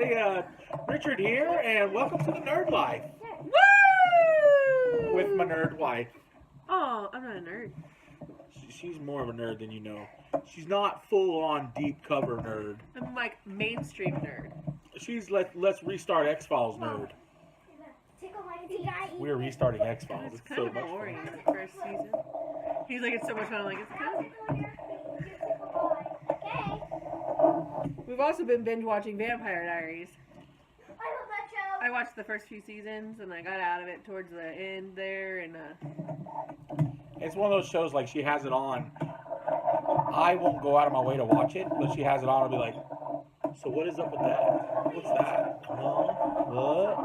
everybody. Richard here, and welcome to the Nerd Life Woo! with my nerd wife. Oh, I'm not a nerd. She's more of a nerd than you know. She's not full-on deep cover nerd. I'm like mainstream nerd. She's let's restart X-Files nerd. We're restarting X-Files. It's It's kind so of much boring fun. the first season. He's like, it's so much fun. I'm like, it's kind of. We've also been binge watching Vampire Diaries. I love that show. I watched the first few seasons and I got out of it towards the end there, and It's one of those shows like she has it on. I won't go out of my way to watch it, but she has it on and be like, so what is up with that? What's that? What?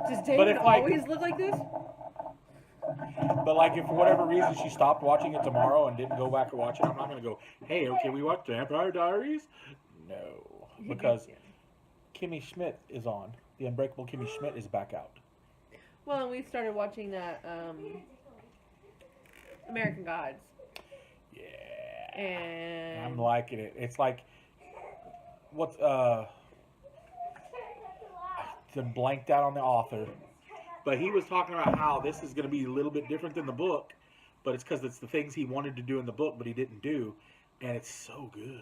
does But David if, like- always look like this? But like if for whatever reason she stopped watching it tomorrow and didn't go back and watch it, I'm not gonna go, hey, okay, we watched Vampire Diaries? No. Because Kimmy Schmidt is on. The Unbreakable Kimmy Schmidt is back out. Well, and we started watching that American Gods. Yeah. And I'm liking it. It's like what's been blanked out on the author. But he was talking about how this is going to be a little bit different than the book, but it's because it's the things he wanted to do in the book, but he didn't do, and it's so good.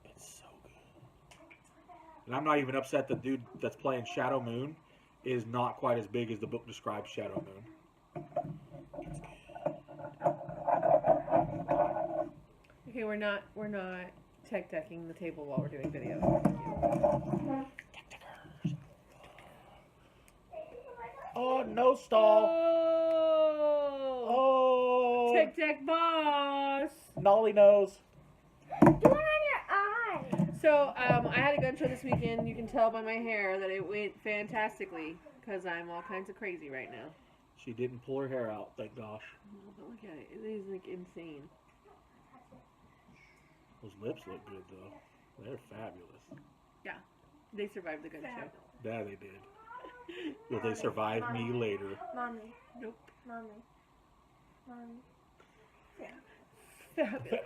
It's so good. And I'm not even upset the dude that's playing Shadow Moon is not quite as big as the book describes Shadow Moon. It's good. okay, we're not tech-decking the table while we're doing video. Thank you. Oh, no stall. Oh, Oh. tech boss. Nolly knows. Do it on your eye. So I had a gun show this weekend. You can tell by my hair that it went fantastically because I'm all kinds of crazy right now. She didn't pull her hair out, thank gosh. Oh, but look at it. It is like insane. Those lips look good, though. They're fabulous. They survived the gun show. Yeah, they did. Will they survive me later? Mommy. Nope. Mommy. Mommy.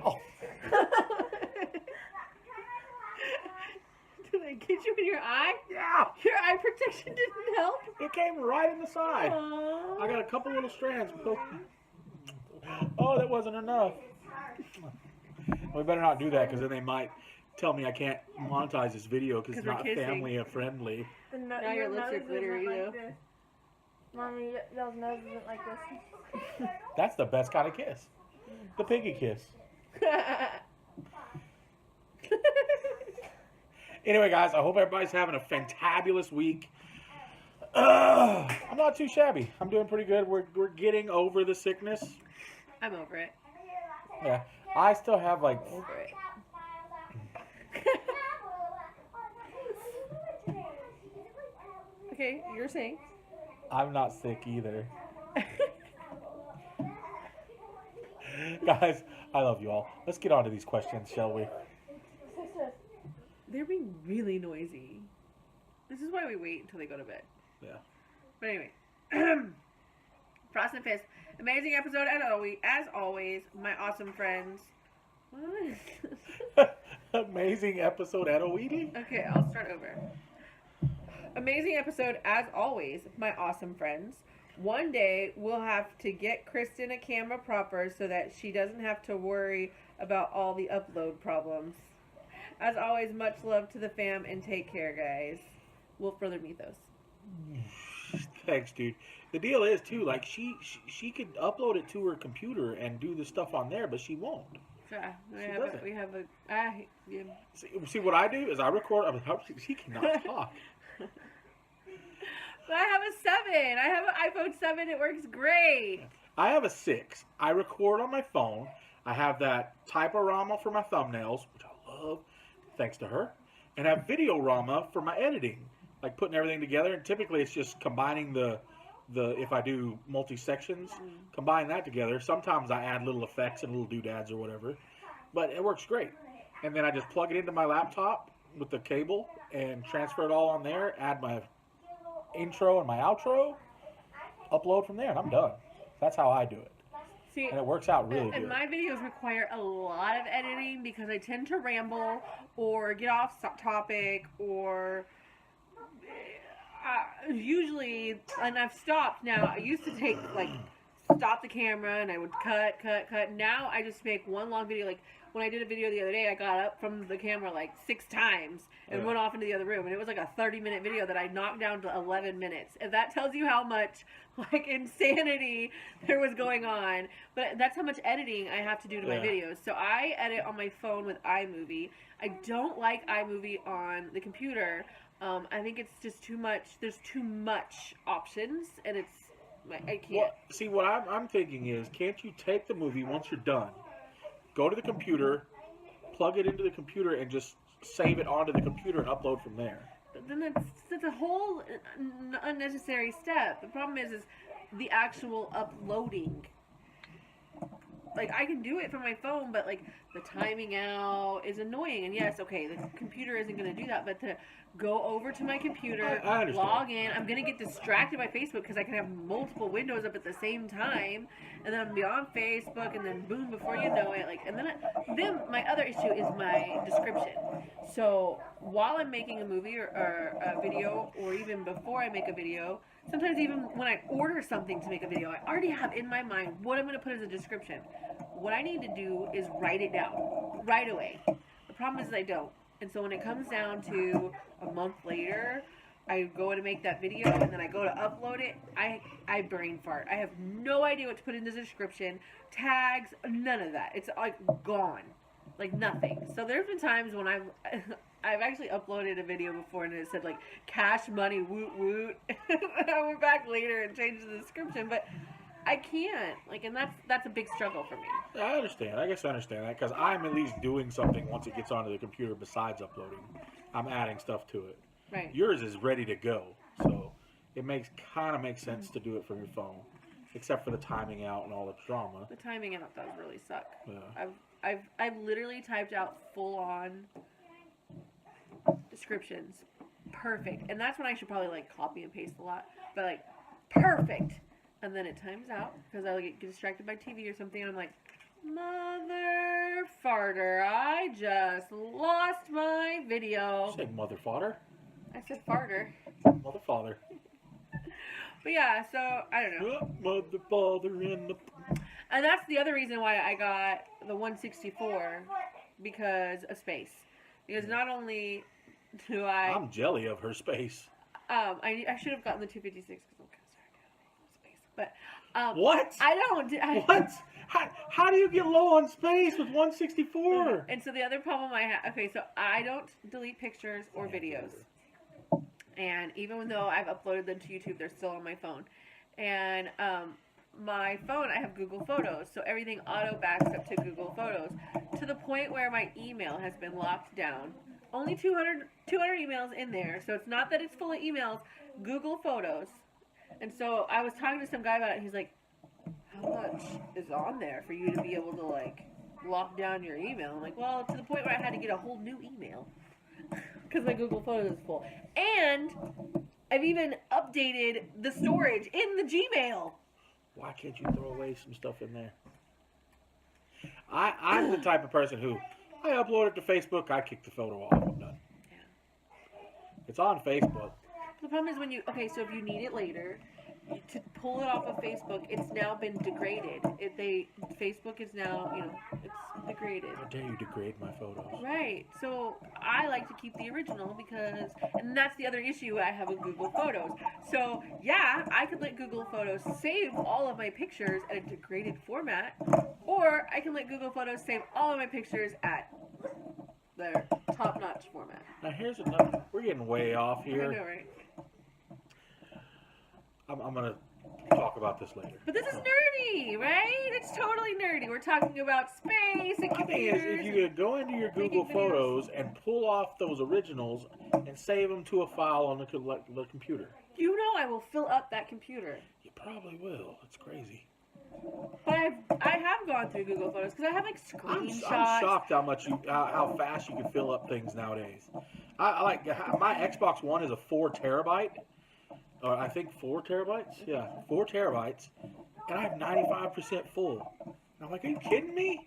Oh, Did I get you in your eye? yeah! Your eye protection didn't help? It came right in the side. Aww. I got a couple little strands. Oh, that wasn't enough. We better not do that because then they might tell me I can't monetize this video because it's 'Cause we're not kissing. family friendly. Now your lips are glittery, though. Mommy, y'all's nose isn't like this. That's the best kind of kiss. The piggy kiss. Anyway, guys, I hope everybody's having a fantabulous week. I'm not too shabby. I'm doing pretty good. We're getting over the sickness. I'm over it. Yeah. I still have like Over it. Okay, you're saying. I'm not sick either. Guys, I love you all. Let's get on to these questions, shall we? They're being really noisy. This is why we wait until they go to bed. Yeah. But anyway. Frost and Fist. Amazing episode as always. My awesome friends. What? Amazing episode at Oweedy. Okay, I'll start over. Amazing episode as always, my awesome friends. One day we'll have to get Kristen a camera proper so that she doesn't have to worry about all the upload problems. As always, much love to the fam and take care, guys. Wolf Brother Mythos. Thanks, dude. The deal is too, like she could upload it to her computer and do the stuff on there, but she won't. Yeah, doesn't. we have a yeah. See, what I do is I record. She cannot talk. But I have a 7. I have an iPhone 7. It works great. I have a 6. I record on my phone. I have that Typorama for my thumbnails, which I love, thanks to her, and I have Videorama for my editing, like putting everything together. And typically, it's just combining the if I do multi-sections, combine that together. Sometimes I add little effects and little doodads or whatever, but it works great. And then I just plug it into my laptop with the cable and transfer it all on there, add my intro and my outro, upload from there, and I'm done. That's how I do it. See, and it works out really and good. my videos require a lot of editing because I tend to ramble or get off topic or usually, and I've stopped now. I used to take stop the camera and I would cut. Now I just make one long video. Like when I did a video the other day, I got up from the camera like 6 times and went off into the other room, and it was like a 30-minute video that I knocked down to 11 minutes. If that tells you how much like insanity there was going on, but that's how much editing I have to do to my videos. So I edit on my phone with iMovie. I don't like iMovie on the computer. I think it's just too much. There's too much options, and I can't. Well, see, what I'm thinking is, can't you take the movie once you're done, go to the computer, plug it into the computer, and just save it onto the computer and upload from there? But then that's a whole unnecessary step. The problem is the actual uploading. Like, I can do it from my phone, but, like, the timing out is annoying. And, yes, okay, the computer isn't going to do that, but to go over to my computer, I log in, I'm going to get distracted by Facebook because I can have multiple windows up at the same time, and then I'm be on Facebook, and then boom, before you know it, like, and then my other issue is my description. So, while I'm making a movie or a video, or even before I make a video, sometimes even when I order something to make a video, I already have in my mind what I'm going to put as a description. What I need to do is write it down right away. The problem is I don't. And so when it comes down to a month later, I go to make that video and then I go to upload it, I brain fart. I have no idea what to put in the description, tags, none of that. It's like gone. Like nothing. So there's been times when I've actually uploaded a video before and it said like cash money woot woot. And I went back later and changed the description, but I can't. Like, and that's a big struggle for me. I understand. I guess I understand that because I'm at least doing something once it gets onto the computer besides uploading. I'm adding stuff to it. Right. Yours is ready to go, so it kind of makes sense to do it from your phone, except for the timing out and all the drama. The timing out does really suck. Yeah. I've literally typed out full on descriptions, perfect, and that's when I should probably like copy and paste a lot, but like perfect, and then it times out because I get distracted by TV or something, and I'm like, mother farter, I just lost my video. You say mother fodder? I said farter. Mother father. But yeah, so I don't know. Mother father in the. And that's the other reason why I got the 164, because of space. Because not only do I'm jelly of her space. I should have gotten the 256 because I'm kind of sorry I got space. But What? I don't. What? How do you get low on space with 164? And so the other problem I have. Okay, so I don't delete pictures or videos. And even though I've uploaded them to YouTube, they're still on my phone. And my phone, I have Google Photos, so everything auto backs up to Google Photos to the point where my email has been locked down. Only 200 emails in there, so it's not that it's full of emails. Google Photos. And so I was talking to some guy about it, and he's like, how much is on there for you to be able to, like, lock down your email? I'm like, well, to the point where I had to get a whole new email because my Google Photos is full. And I've even updated the storage in the Gmail. Why can't you throw away some stuff in there? I'm the type of person who, I upload it to Facebook, I kick the photo off, I'm done. Yeah. It's on Facebook. The problem is when you, okay, so if you need it later, to pull it off of Facebook, it's now been degraded. Facebook is now, it's degraded. How dare you degrade my photos? Right. So I like to keep the original because, and that's the other issue I have with Google Photos. So yeah, I could let Google Photos save all of my pictures at a degraded format, or I can let Google Photos save all of my pictures at their top-notch format. Now here's another, we're getting way off here. I know, right? I'm going to talk about this later. But this is nerdy, right? It's totally nerdy. We're talking about space and My thing computers. is, if you could go into your Google making videos. Photos and pull off those originals and save them to a file on the computer. You know I will fill up that computer. You probably will. It's crazy. But I have gone through Google Photos because I have like screenshots. I'm shocked how fast you can fill up things nowadays. I like my Xbox One is a 4 terabyte. Or I think 4 terabytes. Yeah, 4 terabytes. and I have 95% full. And I'm like, are you kidding me?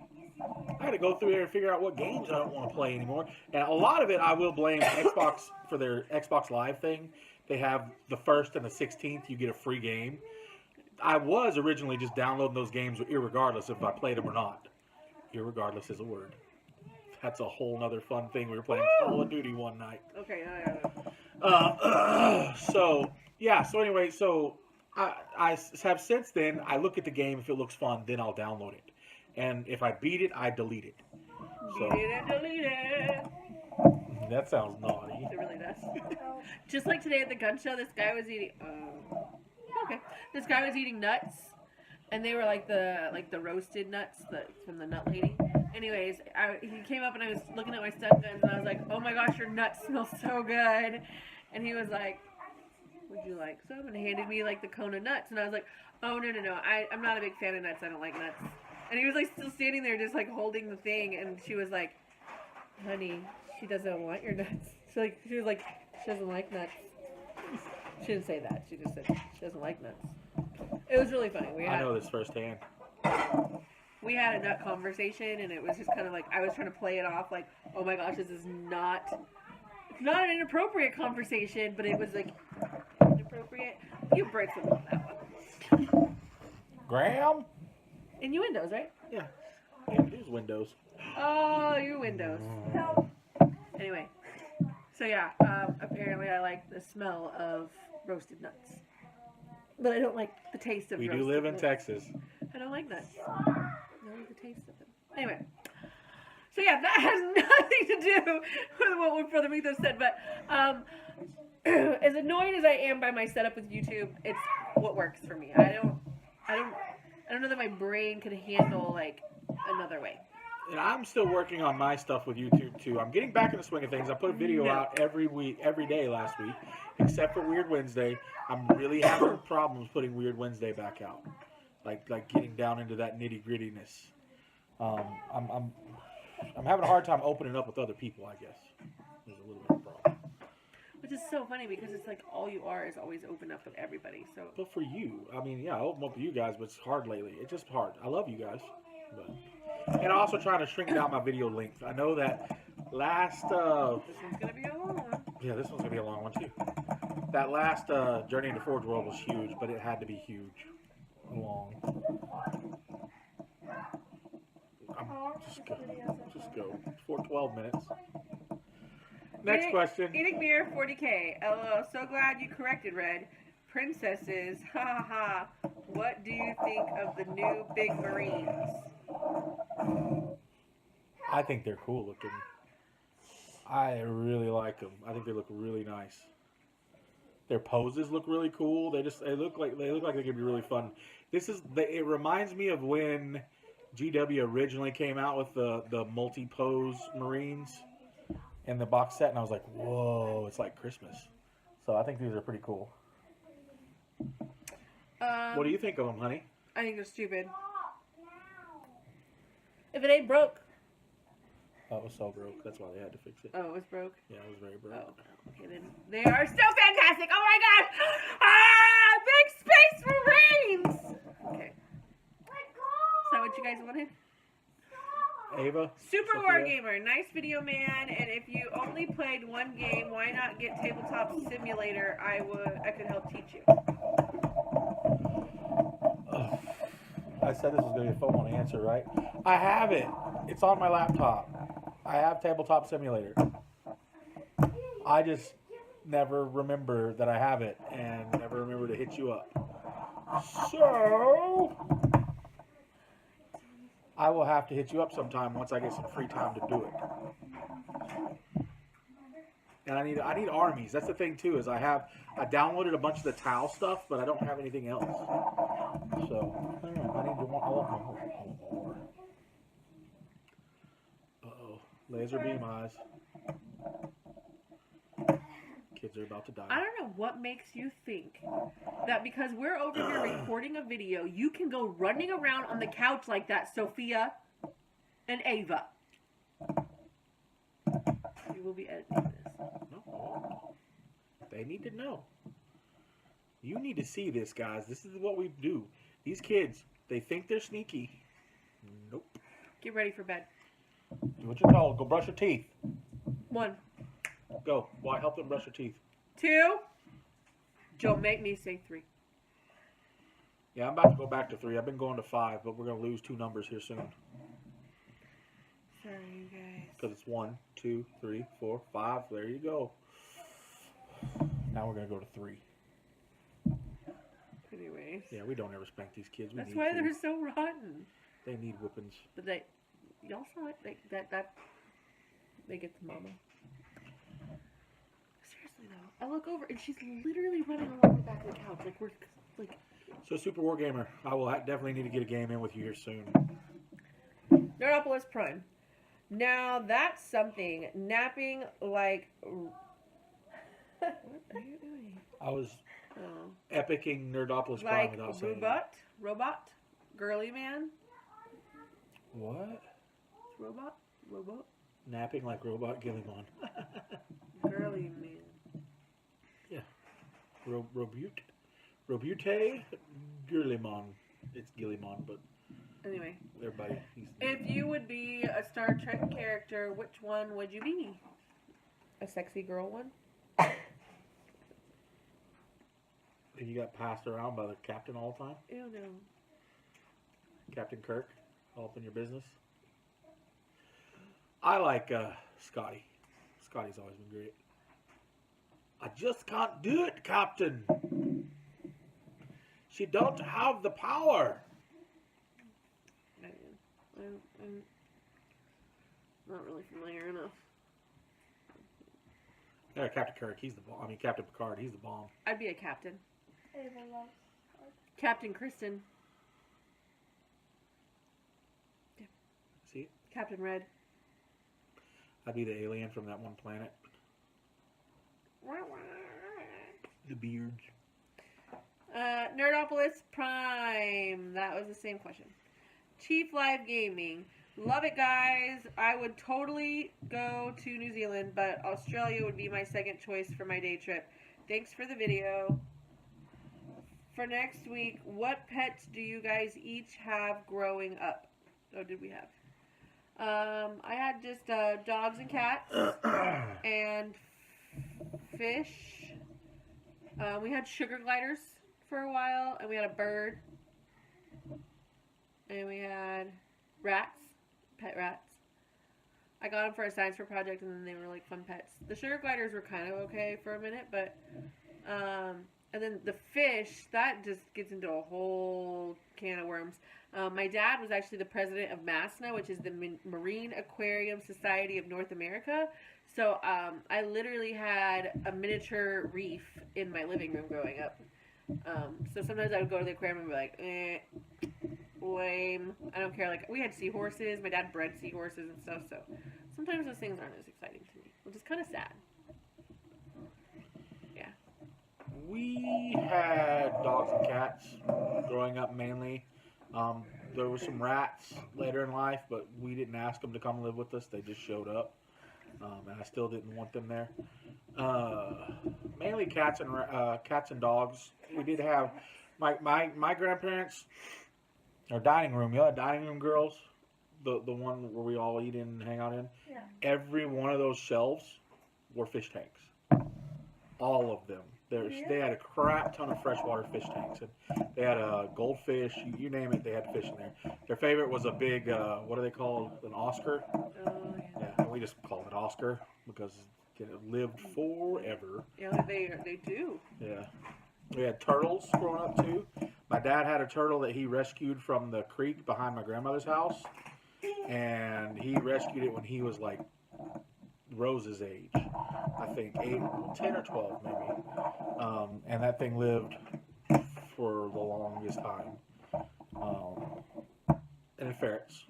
I had to go through there and figure out what games I don't want to play anymore. And a lot of it I will blame Xbox for their Xbox Live thing. They have the 1st and the 16th, you get a free game. I was originally just downloading those games irregardless if I played them or not. Irregardless is a word. That's a whole nother fun thing. We were playing Call of Duty one night. Okay, So anyway, I have since then, I look at the game. If it looks fun, then I'll download it. And if I beat it, I delete it. So, beat it and delete it. That sounds naughty. It really does. Just like today at the gun show, this guy was eating. Okay, this guy was eating nuts, and they were like the roasted nuts from the nut lady. Anyways, he came up and I was looking at my stun guns and I was like, "Oh my gosh, your nuts smell so good," and he was like, "Would you like some?" And he handed me like the cone of nuts, and I was like, "Oh no, I'm not a big fan of nuts. I don't like nuts." And he was like still standing there, just like holding the thing, and she was like, "Honey, she doesn't want your nuts." She was like, she doesn't like nuts. She didn't say that. She just said she doesn't like nuts. It was really funny. I know this firsthand. We had a nut conversation, and it was just kind of like I was trying to play it off like, "Oh my gosh, this is not an inappropriate conversation," but it was like inappropriate. You Brits would love that one. Graham? Innuendos, right? Yeah. Yeah, it is Windows. Oh, you Windows. Anyway, so yeah, apparently I like the smell of roasted nuts, but I don't like the taste of. We roasted do live in nuts. Texas. I don't like nuts. I don't like the taste of them. Anyway, so yeah, that has nothing to do with what Brother Mythos said, but as annoyed as I am by my setup with YouTube, it's what works for me. I don't know that my brain could handle like another way. And I'm still working on my stuff with YouTube too. I'm getting back in the swing of things. I put a video out every day last week, except for Weird Wednesday. I'm really having problems putting Weird Wednesday back out, like getting down into that nitty grittiness. I'm having a hard time opening up with other people. I guess there's a little bit of a problem. Which is so funny because it's like all you are is always open up with everybody. So. But for you, I mean, yeah, I open up with you guys, but it's hard lately. It's just hard. I love you guys, but. And I'm also trying to shrink down my video length. I know that last... This one's going to be a long one. Yeah, this one's going to be a long one, too. That last Journey into Forge World was huge, but it had to be huge. Long. Just go. For 12 minutes. Next question. Eating beer, 40K. LOL, so glad you corrected, Red. Princesses, ha ha ha. What do you think of the new big Marines? I think they're cool looking. I really like them. I think they look really nice. Their poses look really cool. They look like they could be really fun. It reminds me of when GW originally came out with the multi-pose Marines and the box set, and I was like, whoa, it's like Christmas. So I think these are pretty cool. What do you think of them, honey? I think they're stupid. If it ain't broke. Oh, it was so broke. That's why they had to fix it. Oh, it was broke? Yeah, it was very broke. Oh, okay then. They are still fantastic! Oh my god! Ah! Big Space Marines! Okay. Is that what you guys wanted? Ava? Super Sophia? Wargamer, nice video, man. And if you only played one game, why not get Tabletop Simulator? I could help teach you. I said this was going to be a fun one to answer, right? I have it. It's on my laptop. I have Tabletop Simulator. I just never remember that I have it and never remember to hit you up. So I will have to hit you up sometime once I get some free time to do it. And I need armies. That's the thing too, is I downloaded a bunch of the Tau stuff, but I don't have anything else. So I don't know. I want more. Uh-oh. Laser beam eyes. Kids are about to die. I don't know what makes you think that because we're over here recording a video, you can go running around on the couch like that, Sophia and Ava. We will be editing this. No. They need to know. You need to see this, guys. This is what we do. These kids, they think they're sneaky. Nope. Get ready for bed. Do what you're told. Go brush your teeth. 1. Go. Why help them brush your teeth? 2. Don't make me say 3. Yeah, I'm about to go back to 3. I've been going to 5, but we're going to lose 2 numbers here soon. Sorry, you guys. Because it's 1, 2, 3, 4, 5. There you go. Now we're going to go to 3. Anyways. Yeah, we don't ever spank these kids. That's why they're so rotten. They need whippings. But y'all saw it? They get the mama. Seriously though, I look over and she's literally running along the back of the couch. Like we're like. So Super War Gamer, I will definitely need to get a game in with you here soon. Nerdopolis Prime. Now that's something. Napping like. What are you doing? I was epicing Nerdopolis Prime like without saying robot, girly man. What? Robot. Napping like robot Gillimon. Girly man. Yeah. Robute Gillimon. It's Gillimon, but anyway. Everybody. If you would be a Star Trek character, which one would you be? A sexy girl one? And you got passed around by the captain all the time? Ew, no. Captain Kirk, all up in your business? I like Scotty. Scotty's always been great. I just can't do it, Captain. She don't have the power. I'm not really familiar enough. Yeah, Captain Kirk, he's the bomb. I mean, Captain Picard, he's the bomb. I'd be a captain. Ava loves. Captain Kristen. Yeah. See? Captain Red. I'd be the alien from that one planet. The beards. Nerdopolis Prime. That was the same question. Chief Live Gaming. Love it, guys. I would totally go to New Zealand, but Australia would be my second choice for my day trip. Thanks for the video. For next week, what pets do you guys each have growing up? Oh, did we have? I had just dogs and cats and fish. We had sugar gliders for a while, and we had a bird. And we had rats, pet rats. I got them for a science fair project, and then they were like fun pets. The sugar gliders were kind of okay for a minute, but and then the fish, that just gets into a whole can of worms. My dad was actually the president of MASNA, which is the Marine Aquarium Society of North America. So I literally had a miniature reef in my living room growing up. So sometimes I would go to the aquarium and be like, lame. I don't care. Like, we had seahorses. My dad bred seahorses and stuff. So sometimes those things aren't as exciting to me, which is kind of sad. Yeah. We had dogs and cats growing up mainly. There were some rats later in life, but we didn't ask them to come live with us. They just showed up. And I still didn't want them there. Mainly cats and dogs. We did have my grandparents. Our dining room, dining room girls, the one where we all eat in and hang out in. Yeah. Every one of those shelves were fish tanks. All of them. They had a crap ton of freshwater fish tanks. And they had a goldfish, you name it, they had fish in there. Their favorite was a big, what do they call an Oscar? Oh, yeah. Yeah, we just called it Oscar because it lived forever. Yeah, they do. Yeah. We had turtles growing up too. My dad had a turtle that he rescued from the creek behind my grandmother's house. And he rescued it when he was like Rose's age. I think 10 or 12 maybe. And that thing lived for the longest time. And then ferrets.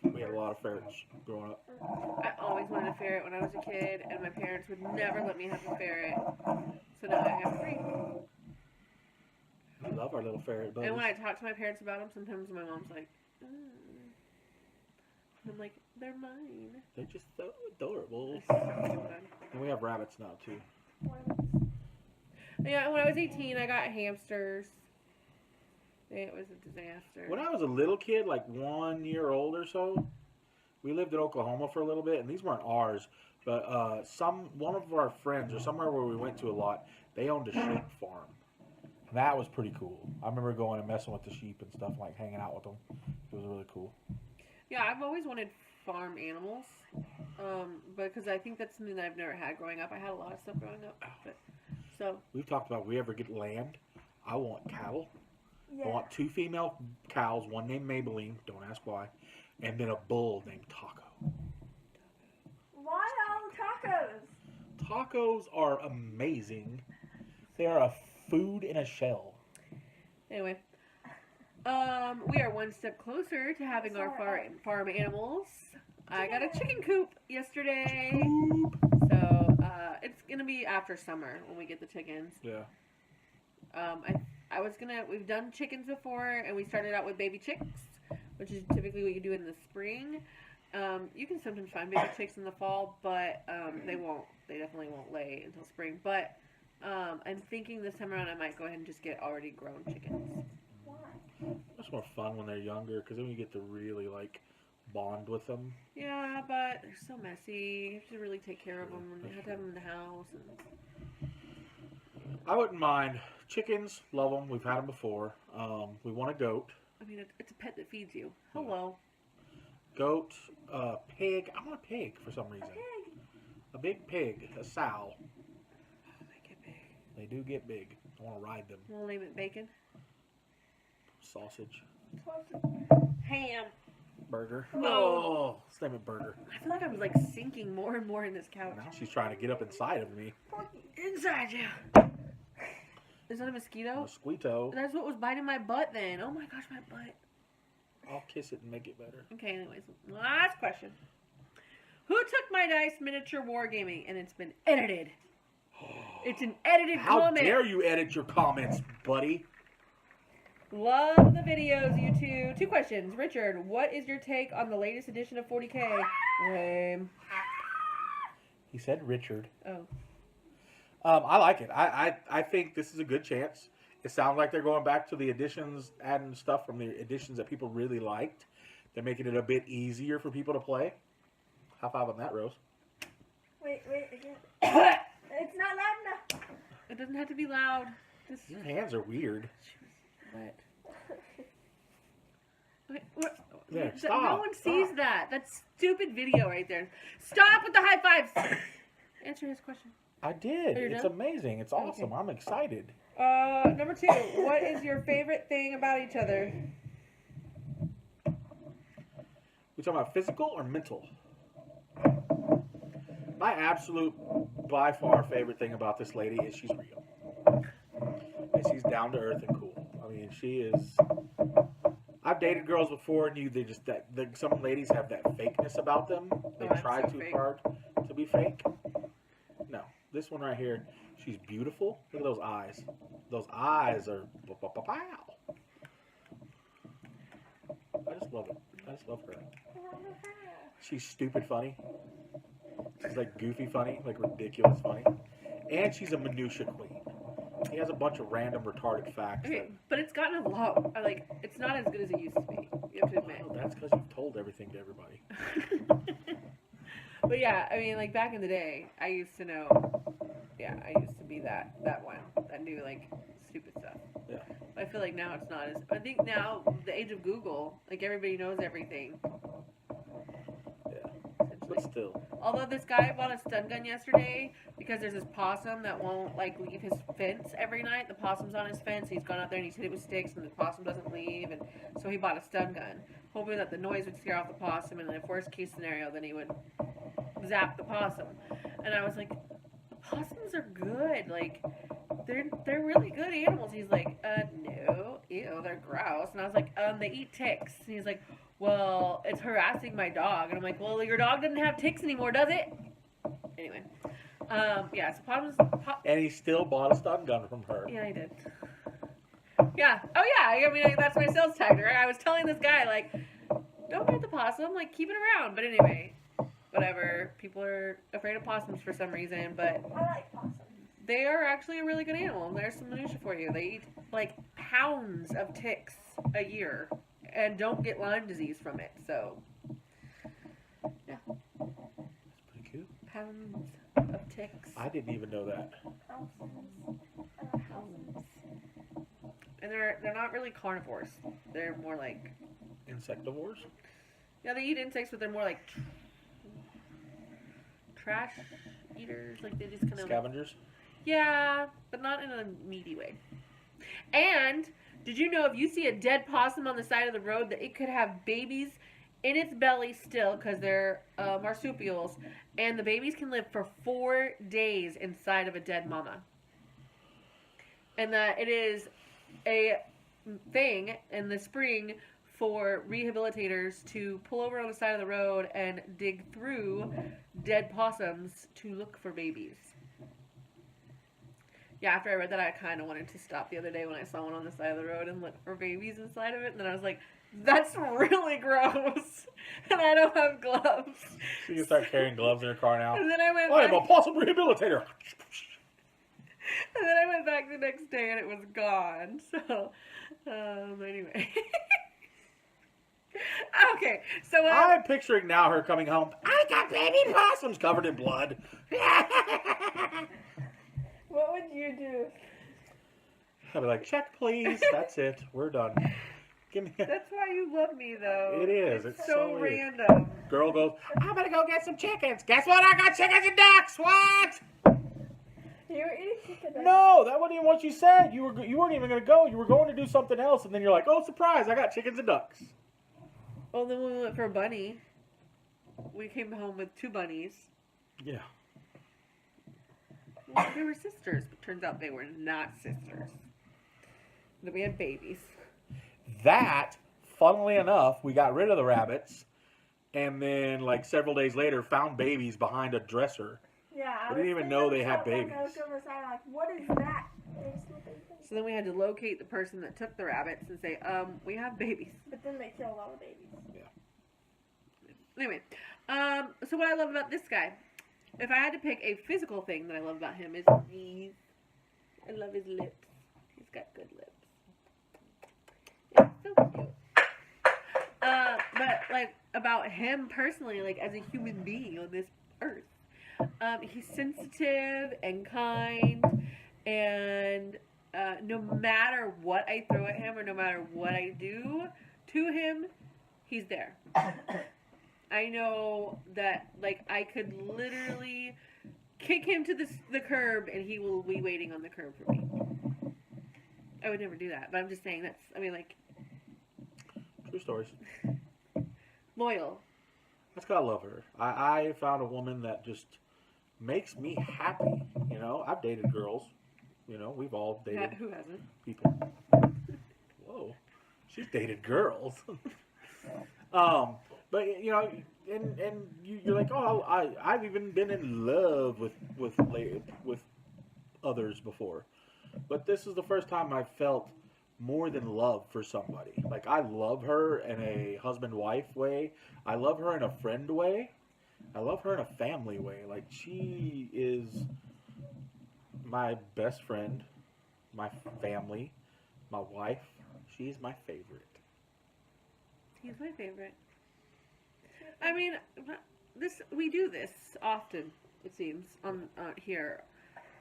We had a lot of ferrets growing up. I always wanted a ferret when I was a kid, and my parents would never let me have a ferret. So now I have 3. We love our little ferret buddies. And when I talk to my parents about them, sometimes my mom's like, I'm like, they're mine. They're just so adorable. So fun. And we have rabbits now too. Yeah, when I was 18, I got hamsters. It was a disaster. When I was a little kid, like 1 year old or so, we lived in Oklahoma for a little bit, and these weren't ours, but one of our friends or somewhere where we went to a lot, they owned a sheep farm. And that was pretty cool. I remember going and messing with the sheep and stuff, like hanging out with them. It was really cool. Yeah, I've always wanted farm animals, because I think that's something that I've never had growing up. I had a lot of stuff growing up, but so We've talked about if we ever get land, I want cattle. Yeah. I want 2 female cows, one named Maybelline, don't ask why, and then a bull named Taco. Why all tacos? Tacos are amazing. They are a food in a shell. anyway, we are one step closer to having our farm animals. I got a chicken coop yesterday, so it's gonna be after summer when we get the chickens. Yeah. We've done chickens before, and we started out with baby chicks, which is typically what you do in the spring. You can sometimes find baby chicks in the fall, but they definitely won't lay until spring. But I'm thinking this time around I might go ahead and just get already grown chickens. Why? That's more fun when they're younger, because then you get to really, like, bond with them. Yeah, but they're so messy. You have to really take care of them, and you have to have them in the house. I wouldn't mind. Chickens, love them. We've had them before. We want a goat. I mean, it's a pet that feeds you. Hello. Goat, pig. I want a pig for some reason. Pig. A big pig, a sow. Oh, they get big. They do get big. I want to ride them. We'll name it Bacon. Sausage. Ham. Burger. No. Oh, let's name it Burger. I feel like I'm like sinking more and more in this couch. Now she's trying to get up inside of me. Inside you. Is that a mosquito? Mosquito. That's what was biting my butt then. Oh my gosh, my butt. I'll kiss it and make it better. Okay, anyways. Last question. Who took my dice miniature wargaming and it's been edited? It's an edited How comment. dare you edit your comments, buddy? Love the videos, you two. 2 questions. Richard, what is your take on the latest edition of 40K? Lame. He said Richard. Oh. I like it. I think this is a good chance. It sounds like they're going back to the editions, adding stuff from the editions that people really liked. They're making it a bit easier for people to play. High five on that, Rose. Wait, again. It's not loud enough. It doesn't have to be loud. Just Your hands are weird. wet. Okay, what? There, No stop. one sees that. That's stupid video right there. Stop with the high fives. Answer his question. I did. Are you It's done? amazing. It's awesome. I'm excited. Number 2. What is your favorite thing about each other? We talking about physical or mental? My absolute, by far, favorite thing about this lady is she's real. And she's down to earth and cool. I mean, she is. I've dated girls before, and they just some ladies have that fakeness about them. They I'm try so too fake. hard to be fake. No, this one right here, she's beautiful. Look at those eyes. Those eyes are pow. I just love it. I just love her. She's stupid funny. She's like goofy funny, like ridiculous funny. And she's a minutia queen. He has a bunch of random retarded facts. Okay, but it's gotten a lot. Like, it's not as good as it used to be. You have to admit. Oh, that's because you've told everything to everybody. But yeah, I mean, like back in the day, I used to know. Yeah, I used to be that one that knew like stupid stuff. Yeah. I feel like now it's not as. I think now the age of Google, like everybody knows everything. Yeah. Essentially. But still. Although this guy bought a stun gun yesterday because there's this possum that won't like leave his fence every night. The possum's on his fence. He's gone out there and he's hit it with sticks, and the possum doesn't leave, and so he bought a stun gun, hoping that the noise would scare off the possum, and in the worst case scenario, then he would zap the possum. And I was like, the possums are good. Like, they're really good animals. He's like, no, ew, they're gross. And I was like, they eat ticks. And he's like, well, it's harassing my dog. And I'm like, well, your dog doesn't have ticks anymore, does it? Anyway, yeah, so possums. And he still bought a stun gun from her. Yeah, I did. Yeah. Oh, yeah. I mean, that's my sales tactic, right? I was telling this guy, like, don't hurt the possum. Like, keep it around. But anyway, whatever. People are afraid of possums for some reason, but I like possums. They are actually a really good animal. There's some minutia for you. They eat like pounds of ticks a year and don't get Lyme disease from it. So, yeah. That's pretty cute. Pounds of ticks. I didn't even know that. Pounds. And they're not really carnivores. They're more like Insectivores? yeah, they eat insects, but they're more like trash eaters. Like they just kind of Scavengers? yeah, but not in a meaty way. And did you know if you see a dead possum on the side of the road that it could have babies in its belly still because they're marsupials, and the babies can live for 4 days inside of a dead mama. And that it is a thing in the spring for rehabilitators to pull over on the side of the road and dig through dead possums to look for babies. Yeah, after I read that, I kind of wanted to stop the other day when I saw one on the side of the road and look for babies inside of it. And then I was like, that's really gross. And I don't have gloves. So you can start carrying gloves in your car now. And then I went I'm back, a possum rehabilitator. and then I went back the next day and it was gone. So, anyway. Okay, so I'm picturing now her coming home. I got baby possums covered in blood. What would you do? I'd be like, check please. That's it. We're done. Give me. that's why you love me, though. It is. It's so weird. random. Girl goes, I'm gonna go get some chickens. Guess what? I got chickens and ducks. What? You were eating chicken. No, that wasn't even what you said. You weren't even gonna go. You were going to do something else, and then you're like, oh, surprise! I got chickens and ducks. Well, then when we went for a bunny, we came home with 2 bunnies. Yeah. They were sisters, but turns out they were not sisters. Then we had babies. That, funnily enough, we got rid of the rabbits, and then like several days later, found babies behind a dresser. Yeah, I didn't even know they had babies. I was over the side, like, what is that? So then we had to locate the person that took the rabbits and say, we have babies. But then they killed all the babies. Anyway, so what I love about this guy, if I had to pick a physical thing that I love about him is these. I love his lips. He's got good lips. Yeah, so cute. But like about him personally, like as a human being on this earth, he's sensitive and kind, and no matter what I throw at him or no matter what I do to him, he's there. I know that, like, I could literally kick him to the curb and he will be waiting on the curb for me. I would never do that, but I'm just saying True stories. loyal. That's because I love her. I found a woman that just makes me happy. You know, I've dated girls. You know, we've all dated Who hasn't? people. Whoa. She's dated girls. But you know, and you're like, oh, I've even been in love with others before, but this is the first time I've felt more than love for somebody. Like I love her in a husband-wife way. I love her in a friend way. I love her in a family way. Like she is my best friend, my family, my wife. She's my favorite. He's my favorite. I mean, we do this often, it seems, on here,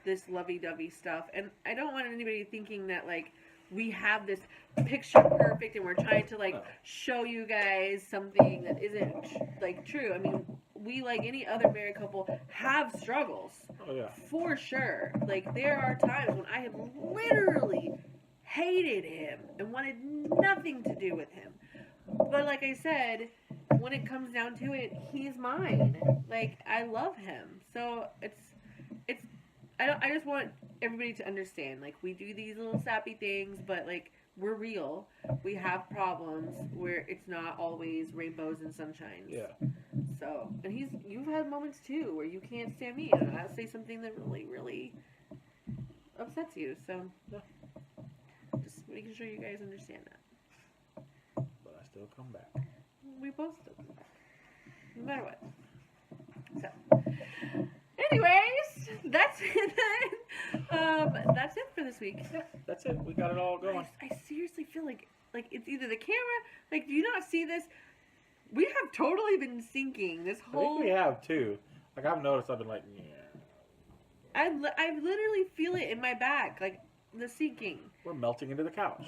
this lovey-dovey stuff, and I don't want anybody thinking that, like, we have this picture perfect and we're trying to, like, show you guys something that isn't, like, true. I mean, we, like any other married couple, have struggles. Oh, yeah. For sure. Like, there are times when I have literally hated him and wanted nothing to do with him. But like I said, when it comes down to it, he's mine. Like, I love him. So I just want everybody to understand, like, we do these little sappy things, but like, we're real. We have problems where it's not always rainbows and sunshines. Yeah. So, and you've had moments too where you can't stand me and I'll say something that really, really upsets you. So, just making sure you guys understand that. But I still come back. We both still come back. No matter what. So, Anyways, that's it then. That's it for this week. Yeah, that's it. We got it all going. I seriously feel like it's either the camera. Like, do you not see this? We have totally been syncing this I whole. think we have too. Like I've noticed, I've been like, yeah. I literally feel it in my back, like the syncing. We're melting into the couch.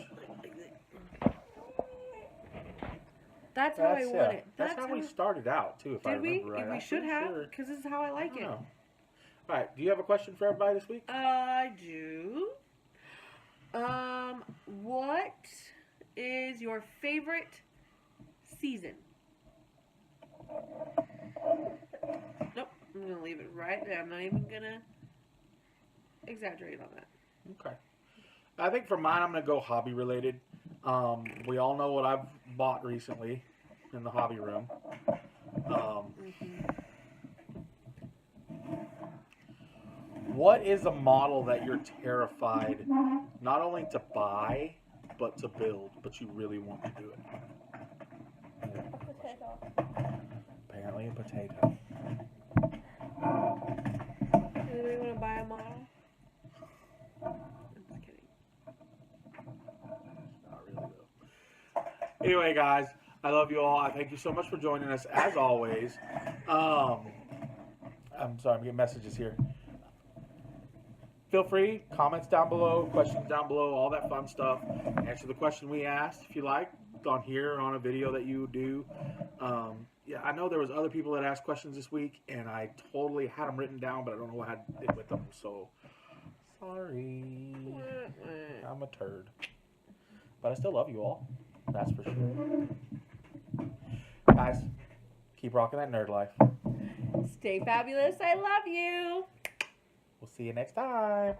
That's how I want it. That's how we started out too. If I Did we? remember right. We I'm should pretty have, sure. because this is how I like it. All right. Do you have a question for everybody this week? I do. What is your favorite season? Nope. I'm gonna leave it right there. I'm not even gonna exaggerate on that. Okay. I think for mine, I'm gonna go hobby related. We all know what I've bought recently in the hobby room. What is a model that you're terrified not only to buy, but to build, but you really want to do it? Potato. Apparently a potato. Anybody want to buy a model? I'm just kidding. Not really though. Anyway, guys, I love you all. I thank you so much for joining us as always. I'm sorry, I'm getting messages here. Feel free, comments down below, questions down below, all that fun stuff. Answer the question we asked if you like on here or on a video that you do. Yeah, I know there was other people that asked questions this week, and I totally had them written down, but I don't know what I did with them. So sorry, I'm a turd, but I still love you all. That's for sure. Guys, keep rocking that nerd life. Stay fabulous. I love you. We'll see you next time.